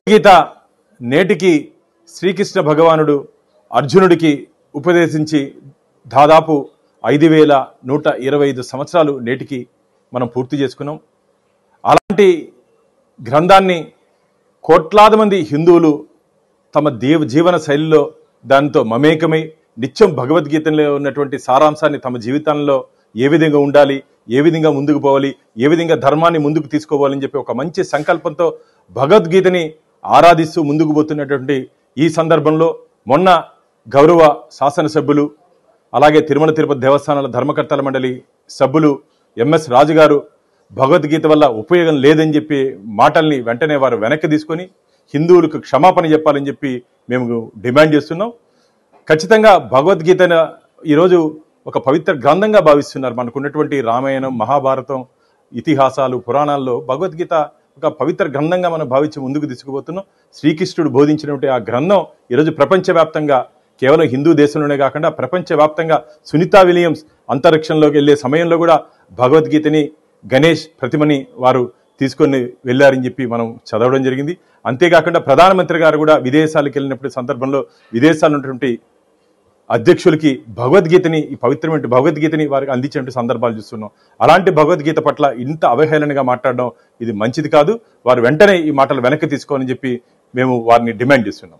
గీత నేటికి శ్రీకృష్ణ భగవానుడు అర్జునుడికి ఉపదేశించి దాదాపు 5125 సంవత్సరాలు నేటికి మనం పూర్తి చేసుకున్నాం. అలాంటి గ్రంథాన్ని కోట్లాది మంది హిందువులు తమ జీవన శైలిలో దానితో మమేకమై నిత్యం భగవద్గీతలో ఉన్నటువంటి సారాంశాన్ని తమ జీవితంలో ఏ విధంగా ఉండాలి, ఏ విధంగా ముందుకు పోవాలి, ఏ విధంగా ధర్మాన్ని ముందుకు తీసుకోవాలని చెప్పి ఒక మంచి సంకల్పంతో భగవద్గీతని ఆరాధిస్తూ ముందుకు పోతున్నటువంటి ఈ సందర్భంలో మొన్న గౌరవ శాసనసభ్యులు అలాగే తిరుమల తిరుపతి దేవస్థానాల ధర్మకర్తల మండలి సభ్యులు ఎంఎస్ రాజు గారు భగవద్గీత వల్ల ఉపయోగం లేదని చెప్పి మాటల్ని వెంటనే వారు వెనక్కి తీసుకొని హిందువులకు క్షమాపణ చెప్పాలని చెప్పి మేము డిమాండ్ చేస్తున్నాం. ఖచ్చితంగా భగవద్గీతను ఈరోజు ఒక పవిత్ర గ్రంథంగా భావిస్తున్నారు. మనకున్నటువంటి రామాయణం, మహాభారతం, ఇతిహాసాలు, పురాణాల్లో భగవద్గీత ఒక పవిత్ర గ్రంథంగా మనం భావించి ముందుకు తీసుకుపోతున్నాం. శ్రీకృష్ణుడు బోధించినటువంటి ఆ గ్రంథం ఈరోజు ప్రపంచవ్యాప్తంగా కేవలం హిందూ దేశంలోనే కాకుండా ప్రపంచవ్యాప్తంగా సునీతా విలియమ్స్ అంతరిక్షంలోకి వెళ్ళే సమయంలో కూడా భగవద్గీతని గణేష్ ప్రతిమని వారు తీసుకొని వెళ్ళారని చెప్పి మనం చదవడం జరిగింది. అంతేకాకుండా ప్రధానమంత్రి గారు కూడా విదేశాలకు వెళ్ళినప్పుడు సందర్భంలో విదేశాల్లో ఉన్నటువంటి అధ్యక్షులకి భగవద్గీతని, ఈ పవిత్రమైన భగవద్గీతని వారికి అందించినటువంటి సందర్భాలు చూస్తున్నాం. అలాంటి భగవద్గీత పట్ల ఇంత అవహేళనగా మాట్లాడడం ఇది మంచిది కాదు. వారు వెంటనే ఈ మాటలు వెనక్కి తీసుకోవాలని చెప్పి మేము వారిని డిమాండ్ చేస్తున్నాం.